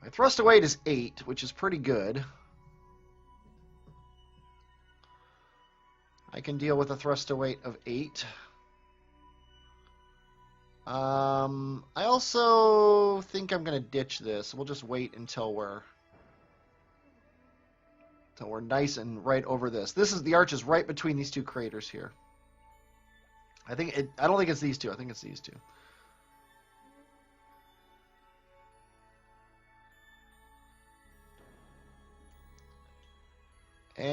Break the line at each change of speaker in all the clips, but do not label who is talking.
My thrust to weight is 8, which is pretty good. I can deal with a thrust to weight of 8. I also think I'm going to ditch this. We'll just wait until we're nice and right over this. The arch is right between these two craters here. I don't think it's these two. I think it's these two. And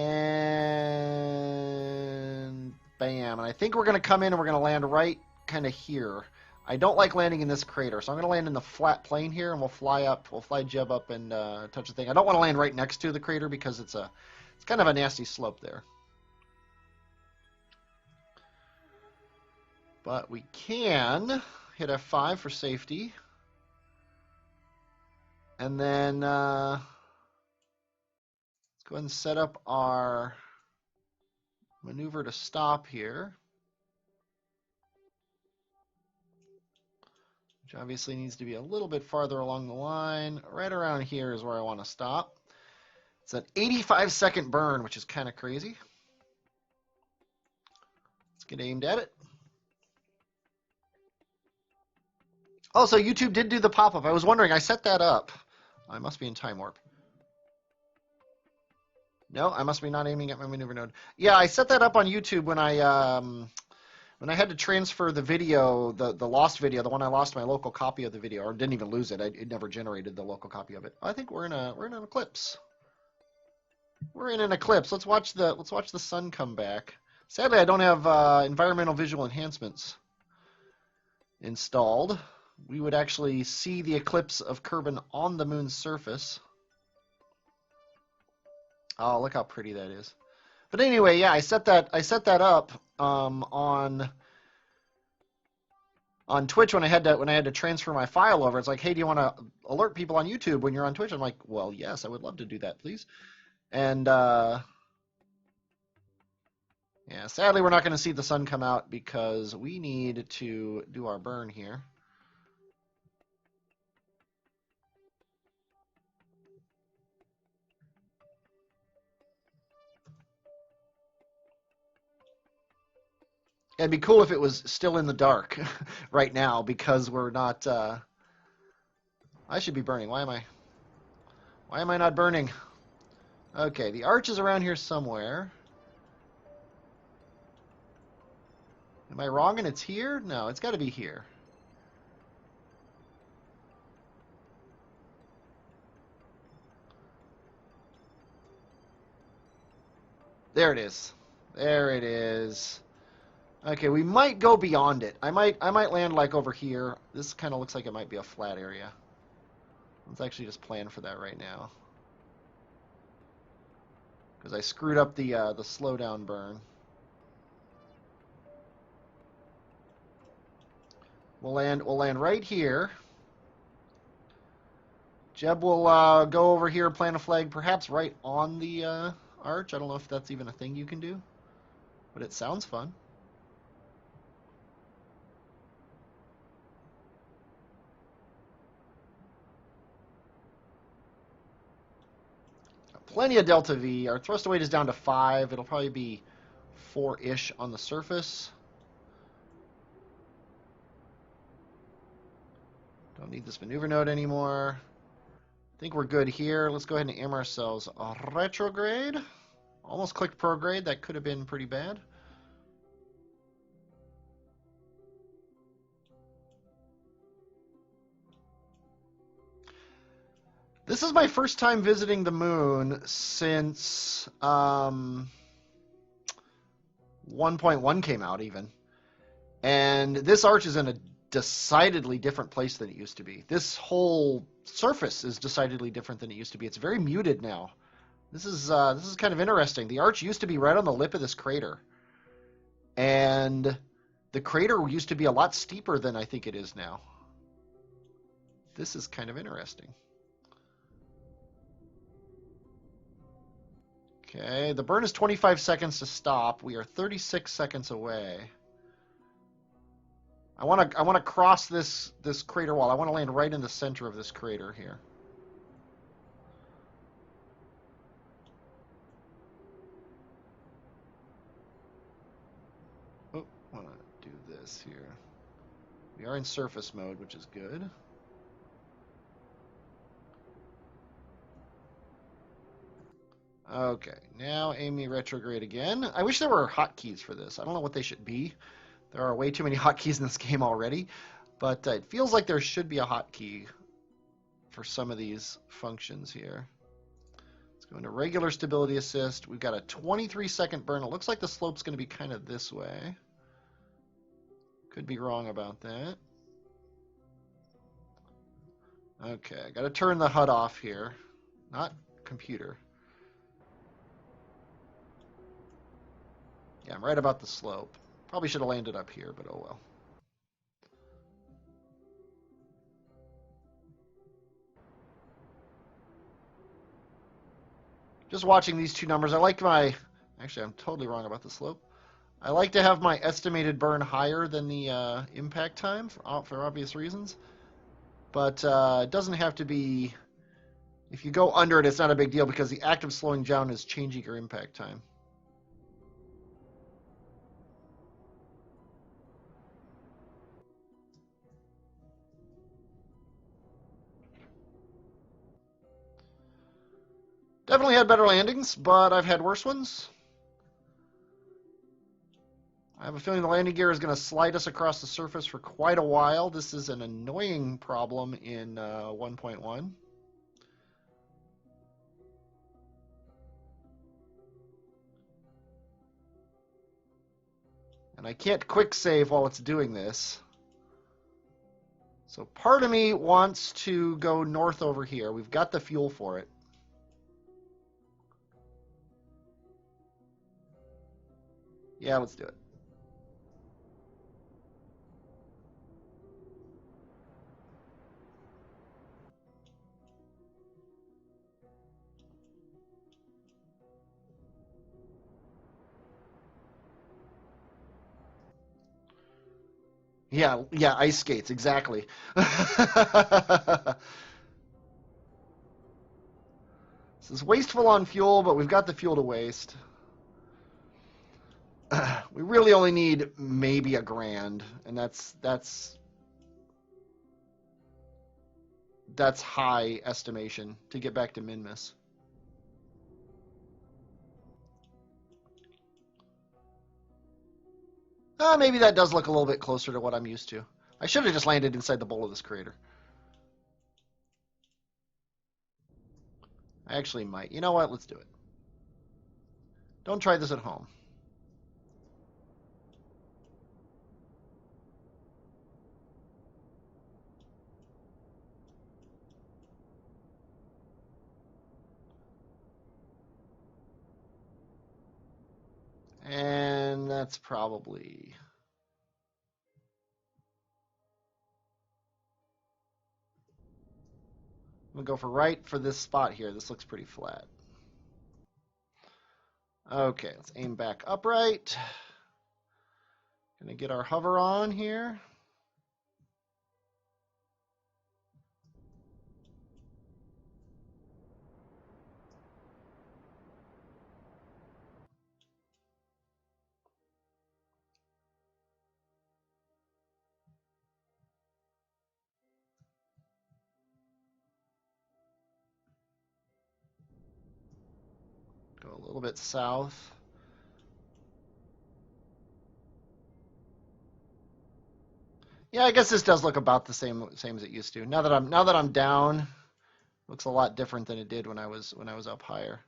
bam. And I think we're going to come in and we're going to land right kind of here. I don't like landing in this crater, so I'm going to land in the flat plane here, and we'll fly up. We'll fly Jeb up and touch the thing. I don't want to land right next to the crater because it's kind of a nasty slope there. But we can hit F5 for safety. And then let's go ahead and set up our maneuver to stop here. Which obviously needs to be a little bit farther along the line. Right around here is where I want to stop. It's an 85-second burn, which is kind of crazy. Let's get aimed at it. Oh, so YouTube did do the pop-up. I was wondering, I set that up. I must be in time warp. No, I must be not aiming at my maneuver node. Yeah, I set that up on YouTube when I had to transfer the video, the lost video, the one I lost my local copy of the video, or didn't even lose it. It never generated the local copy of it. I think we're in an eclipse. We're in an eclipse. Let's watch the sun come back. Sadly, I don't have environmental visual enhancements installed. We would actually see the eclipse of Kerbin on the moon's surface. Oh, look how pretty that is. But anyway, yeah, I set that up on Twitch when I had to transfer my file over. It's like, hey, do you want to alert people on YouTube when you're on Twitch? I'm like, well, yes, I would love to do that, please. And yeah, sadly, we're not going to see the sun come out because we need to do our burn here. It'd be cool if it was still in the dark right now because we're not. I should be burning. Why am I not burning? Okay, the arch is around here somewhere. Am I wrong and it's here? No, it's got to be here. There it is. There it is. Okay, we might go beyond it. I might land like over here. This kind of looks like it might be a flat area. Let's actually just plan for that right now. Because I screwed up the slowdown burn. We'll land right here. Jeb will go over here and plant a flag, perhaps right on the arch. I don't know if that's even a thing you can do, but it sounds fun. Plenty of delta V. Our thrust to weight is down to 5. It'll probably be 4-ish on the surface. Don't need this maneuver node anymore. I think we're good here. Let's go ahead and aim ourselves a retrograde. Almost clicked prograde. That could have been pretty bad. This is my first time visiting the moon since 1.1 came out even. And this arch is in a decidedly different place than it used to be. This whole surface is decidedly different than it used to be. It's very muted now. This is kind of interesting. The arch used to be right on the lip of this crater. And the crater used to be a lot steeper than I think it is now. This is kind of interesting. Okay, the burn is 25 seconds to stop. We are 36 seconds away. I want to cross this crater wall. I want to land right in the center of this crater here. this here? We are in surface mode, which is good. Okay, now Amy retrograde again. I wish there were hotkeys for this. I don't know what they should be. There are way too many hotkeys in this game already, but it feels like there should be a hotkey for some of these functions here. Let's go into regular stability assist. We've got a 23-second burn. It looks like the slope's going to be kind of this way. Could be wrong about that. Okay, I got to turn the HUD off here. Not computer. Yeah, I'm right about the slope. Probably should have landed up here, but oh well. Just watching these two numbers, I like my... Actually, I'm totally wrong about the slope. I like to have my estimated burn higher than the impact time for obvious reasons. But it doesn't have to be... If you go under it, it's not a big deal because the act of slowing down is changing your impact time. Definitely had better landings, but I've had worse ones. I have a feeling the landing gear is going to slide us across the surface for quite a while. This is an annoying problem in 1.1. And I can't quick save while it's doing this. So part of me wants to go north over here. We've got the fuel for it. Yeah, let's do it. Yeah, ice skates, exactly. This is wasteful on fuel, but we've got the fuel to waste. We really only need maybe $1,000, and that's high estimation to get back to Minmus. Maybe that does look a little bit closer to what I'm used to. I should have just landed inside the bowl of this crater. I actually might. You know what? Let's do it. Don't try this at home. And that's probably... I'm going to go for right for this spot here. This looks pretty flat. Okay, let's aim back upright. Gonna get our hover on here. Go a little bit south. Yeah, I guess this does look about the same as it used to. Now that I'm down, looks a lot different than it did when I was up higher.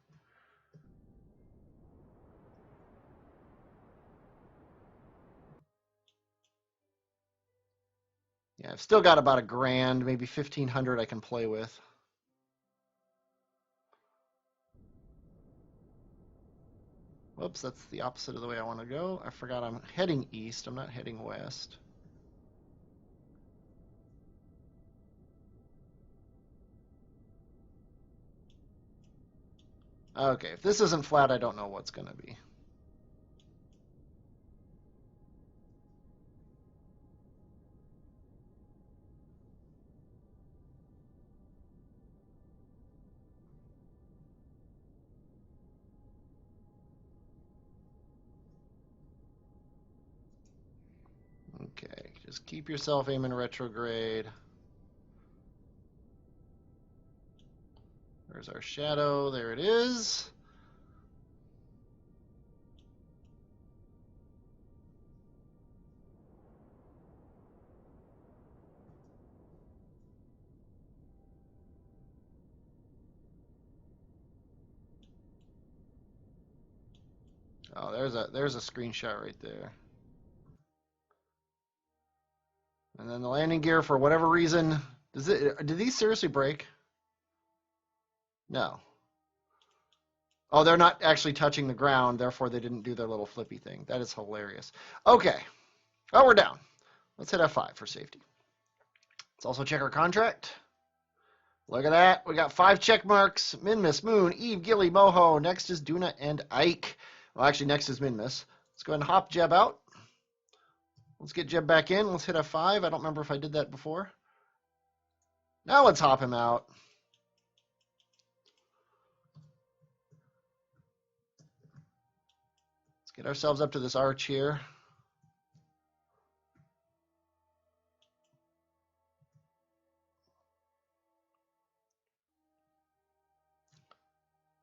Yeah, I've still got about $1,000, maybe 1,500 I can play with. Whoops, that's the opposite of the way I want to go. I forgot I'm heading east. I'm not heading west. Okay, if this isn't flat, I don't know what's going to be. Okay, just keep yourself aiming retrograde. There's our shadow. There it is. Oh, there's a screenshot right there. And then the landing gear, for whatever reason, do these seriously break? No. Oh, they're not actually touching the ground, therefore they didn't do their little flippy thing. That is hilarious. Okay. Oh, we're down. Let's hit F5 for safety. Let's also check our contract. Look at that. We got 5 check marks. Minmus, Moon, Eve, Gilly, Moho. Next is Duna and Ike. Well, actually, next is Minmus. Let's go ahead and hop Jeb out. Let's get Jeb back in. Let's hit F5. I don't remember if I did that before. Now let's hop him out. Let's get ourselves up to this arch here.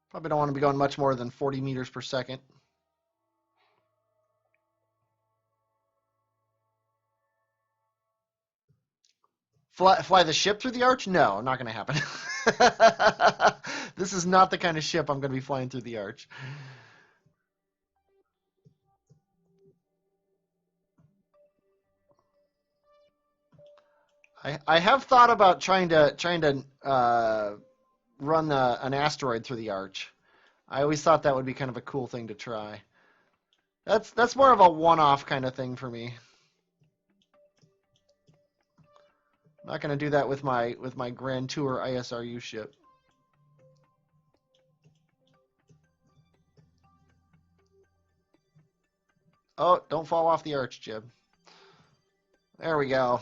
Probably don't want to be going much more than 40 meters per second. Fly the ship through the arch? No, not going to happen. This is not the kind of ship I'm going to be flying through the arch. I have thought about trying to run an asteroid through the arch. I always thought that would be kind of a cool thing to try. That's more of a one-off kind of thing for me. I'm not going to do that with my Grand Tour ISRU ship. Oh, don't fall off the arch, Jib. There we go.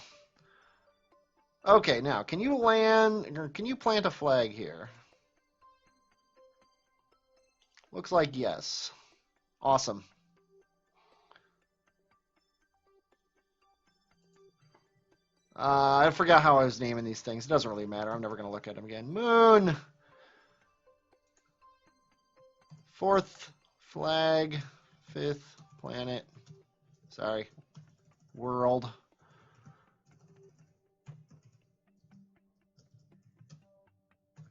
Okay, now, can you land, or can you plant a flag here? Looks like yes. Awesome. I forgot how I was naming these things. It doesn't really matter. I'm never going to look at them again. Moon. 4th flag. 5th planet. Sorry. World.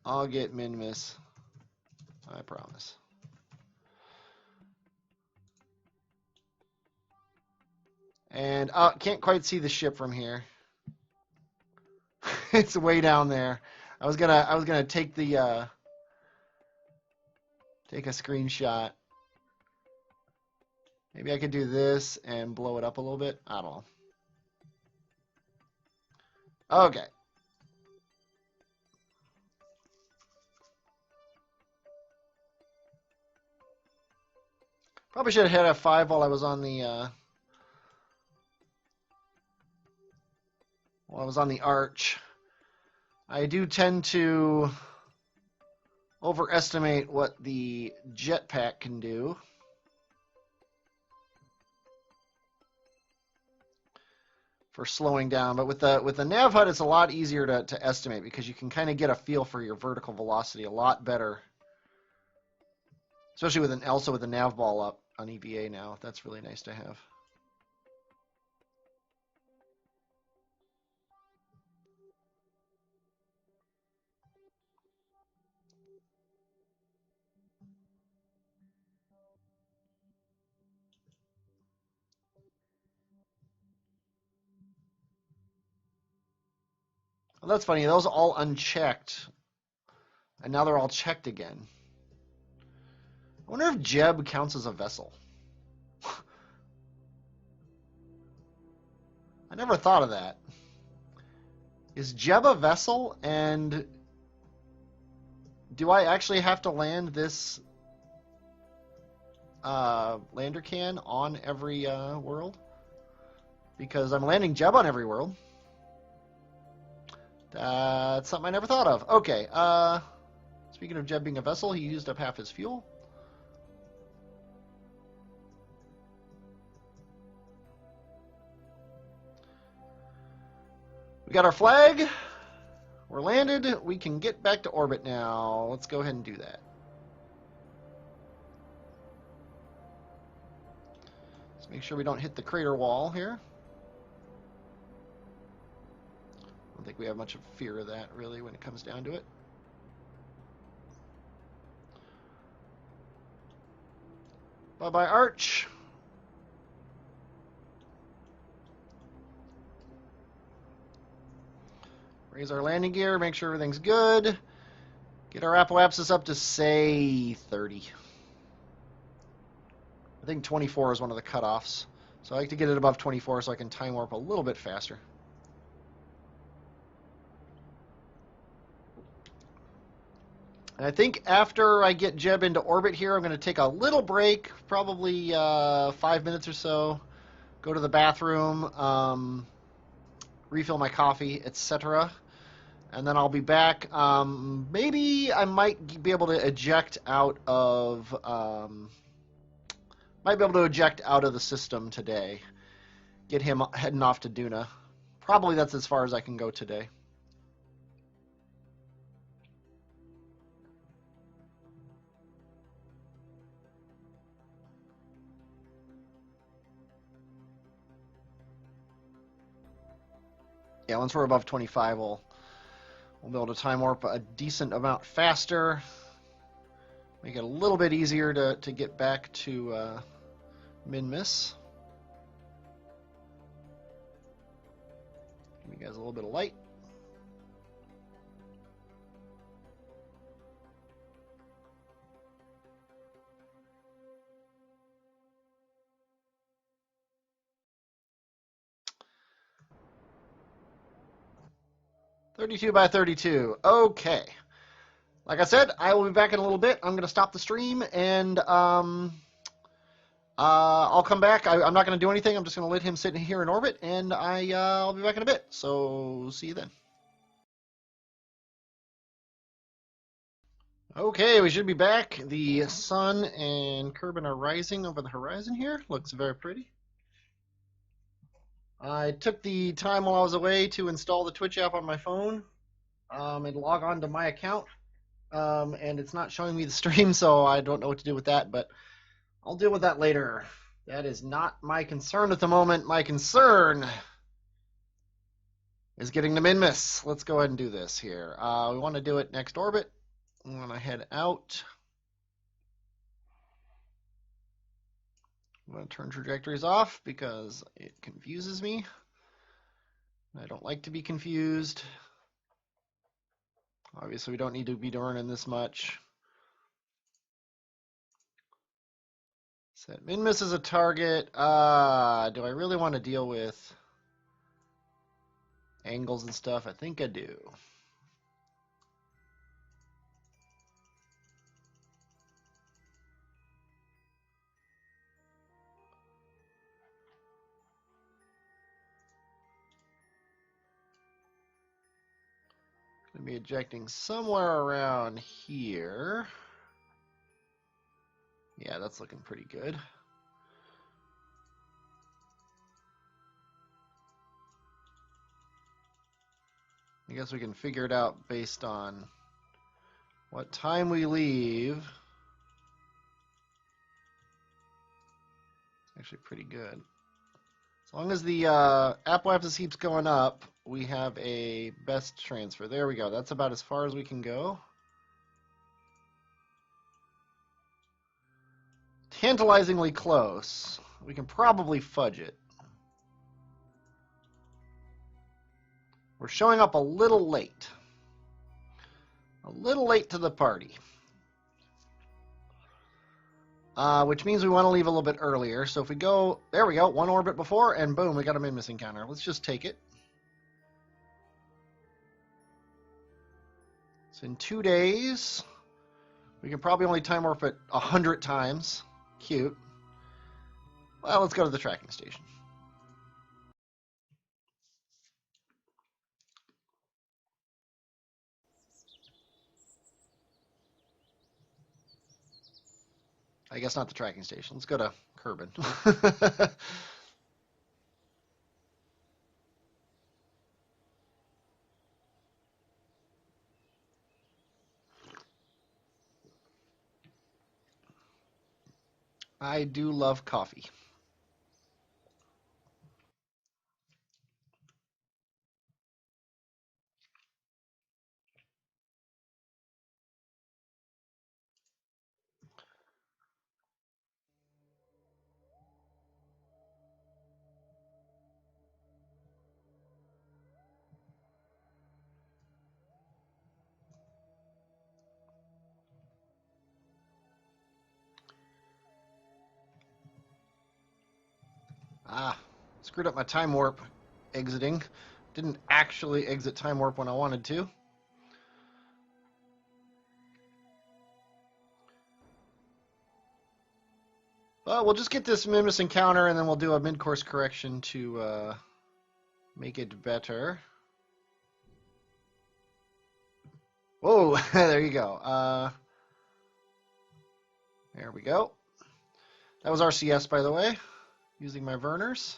I'll get Minmus. I promise. And can't quite see the ship from here. It's way down there. I was gonna take the take a screenshot. Maybe I could do this and blow it up a little bit. I don't know. Okay. Probably should have hit F5 while I was on the arch. I do tend to overestimate what the jetpack can do. For slowing down, but with the nav HUD, it's a lot easier to estimate because you can kind of get a feel for your vertical velocity a lot better, especially also with the nav ball up on EVA now. That's really nice to have. Well, that's funny. Those are all unchecked, and now they're all checked again. I wonder if Jeb counts as a vessel. I never thought of that. Is Jeb a vessel, and do I actually have to land this lander can on every world? Because I'm landing Jeb on every world. That's something I never thought of. Okay, speaking of Jeb being a vessel, he used up half his fuel. got our flag. We're landed. We can get back to orbit now. Let's go ahead and do that. Let's make sure we don't hit the crater wall here. I don't think we have much of fear of that, really, when it comes down to it. Bye-bye, Arch. Raise our landing gear, make sure everything's good. Get our apoapsis up to, say, 30. I think 24 is one of the cutoffs. So I like to get it above 24 so I can time warp a little bit faster. And I think after I get Jeb into orbit here, I'm going to take a little break, probably 5 minutes or so, go to the bathroom, refill my coffee, etc. And then I'll be back. Maybe I might be able to eject out of the system today. Get him heading off to Duna. Probably that's as far as I can go today. Yeah, once we're above 25, we'll be able to time warp a decent amount faster. Make it a little bit easier to get back to min-miss. Give you guys a little bit of light. .32 by 32. Okay. Like I said, I will be back in a little bit. I'm going to stop the stream, and I'll come back. I'm not going to do anything. I'm just going to let him sit here in orbit, and I'll be back in a bit. So see you then. Okay, we should be back. The sun and Kerbin are rising over the horizon here. Looks very pretty. I took the time while I was away to install the Twitch app on my phone and log on to my account. And it's not showing me the stream, so I don't know what to do with that, but I'll deal with that later. That is not my concern at the moment. My concern is getting the min-miss. Let's go ahead and do this here. We want to do it next orbit. I'm going to head out. I'm going to turn trajectories off because it confuses me. I don't like to be confused. Obviously, we don't need to be learning this much. Set min-miss as a target. Do I really want to deal with angles and stuff? I think I do. Going to be ejecting somewhere around here. Yeah, that's looking pretty good. I guess we can figure it out based on what time we leave. It's actually pretty good. As long as the apoapsis keeps going up, we have a best transfer. There we go. That's about as far as we can go. Tantalizingly close. We can probably fudge it. We're showing up a little late. A little late to the party. Which means we want to leave a little bit earlier. So if we go, there we go, one orbit before, and boom, we got a min-miss encounter. Let's just take it. So in 2 days, we can probably only time warp it 100 times. Cute. Well, let's go to the tracking station. I guess not the tracking station. Let's go to Kerbin. All I do love coffee. Ah, screwed up my time warp exiting. Didn't actually exit time warp when I wanted to. Well, we'll just get this Mimus encounter, and then we'll do a mid-course correction to make it better. Whoa, there you go. There we go. That was RCS, by the way, using my Verners.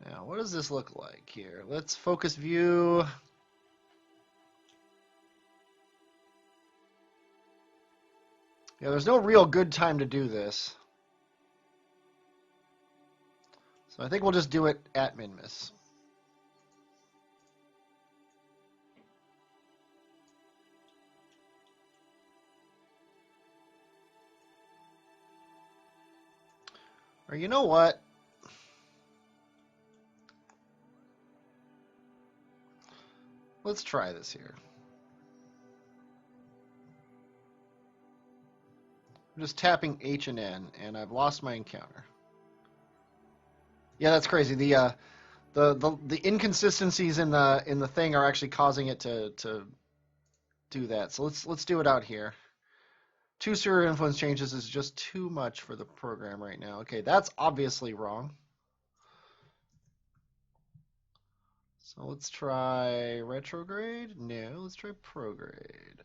Now, what does this look like here? Let's focus view. Yeah, there's no real good time to do this. So I think we'll just do it at min-miss. Or you know what? Let's try this here. I'm just tapping H and N, and I've lost my encounter. Yeah, that's crazy. The inconsistencies in the thing are actually causing it to do that. So let's do it out here. 2 serial influence changes is just too much for the program right now. Okay, that's obviously wrong. So let's try retrograde. No, let's try prograde.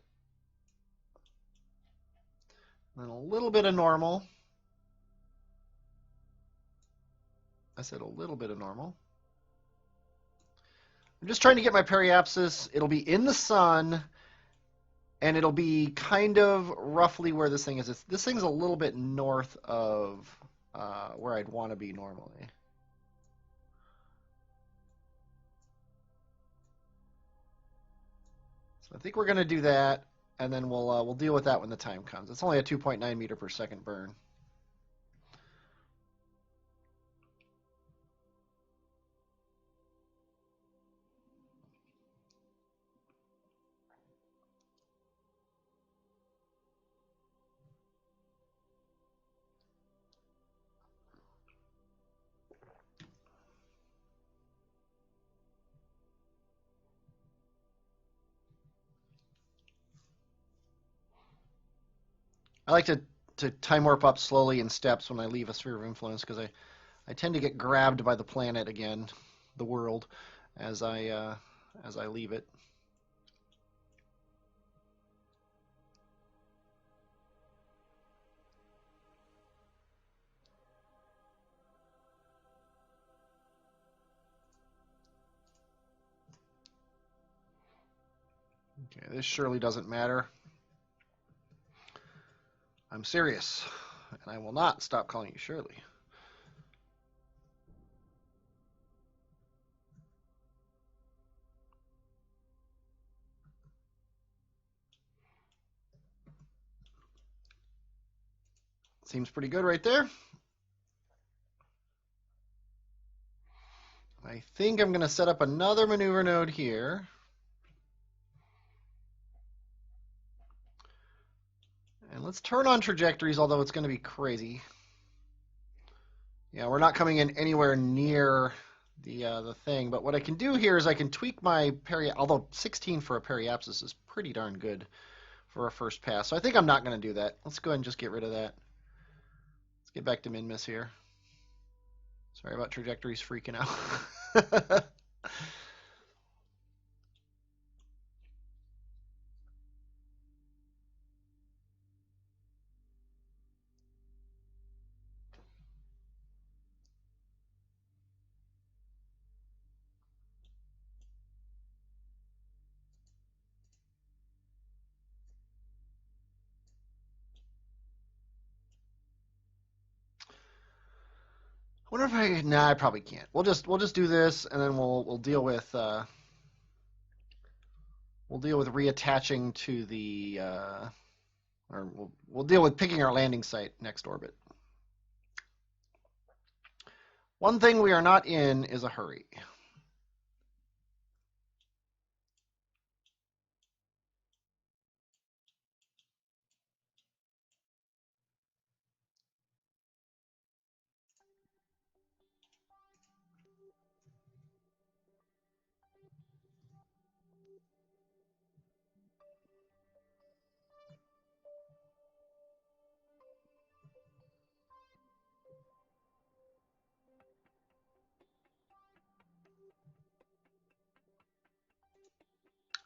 And then a little bit of normal. I said a little bit of normal. I'm just trying to get my periapsis. It'll be in the sun, and it'll be kind of roughly where this thing is. This thing's a little bit north of where I'd want to be normally. So I think we're going to do that, and then we'll deal with that when the time comes. It's only a 2.9 meter per second burn. I like to time warp up slowly in steps when I leave a sphere of influence, because I tend to get grabbed by the planet again, the world, as I leave it. Okay, this surely doesn't matter. I'm serious, and I will not stop calling you Shirley. Seems pretty good right there. I think I'm going to set up another maneuver node here. And let's turn on trajectories, although it's going to be crazy. Yeah, we're not coming in anywhere near the thing, but what I can do here is I can tweak my although 16 for a periapsis is pretty darn good for a first pass. So I think I'm not going to do that. Let's go ahead and just get rid of that. Let's get back to min-miss here. Sorry about trajectories freaking out. Wonder if I? Nah, I probably can't. We'll just do this, and then we'll deal with reattaching to the or we'll deal with picking our landing site next orbit. One thing we are not in is a hurry.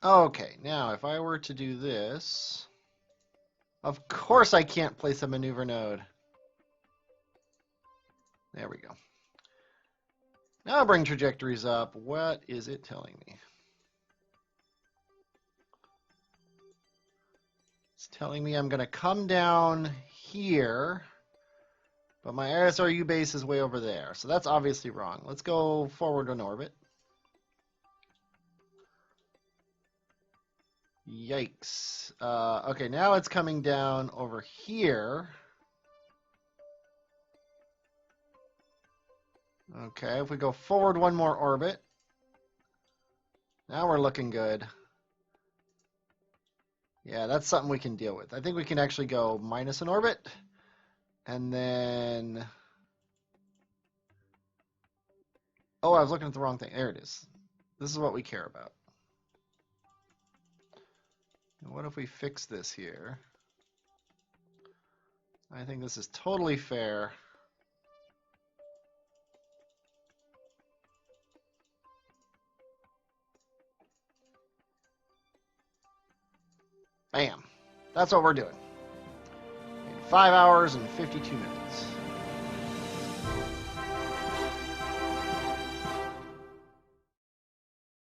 Okay, now if I were to do this, of course I can't place a maneuver node. There we go. Now bring trajectories up. What is it telling me? It's telling me I'm going to come down here, but my ISRU base is way over there. So that's obviously wrong. Let's go forward in orbit. Yikes. Okay, now it's coming down over here. Okay, if we go forward one more orbit, now we're looking good. Yeah, that's something we can deal with. I think we can actually go minus an orbit, and then... Oh, I was looking at the wrong thing. There it is. This is what we care about. And what if we fix this here? I think this is totally fair. Bam. That's what we're doing. In 5 hours and 52 minutes.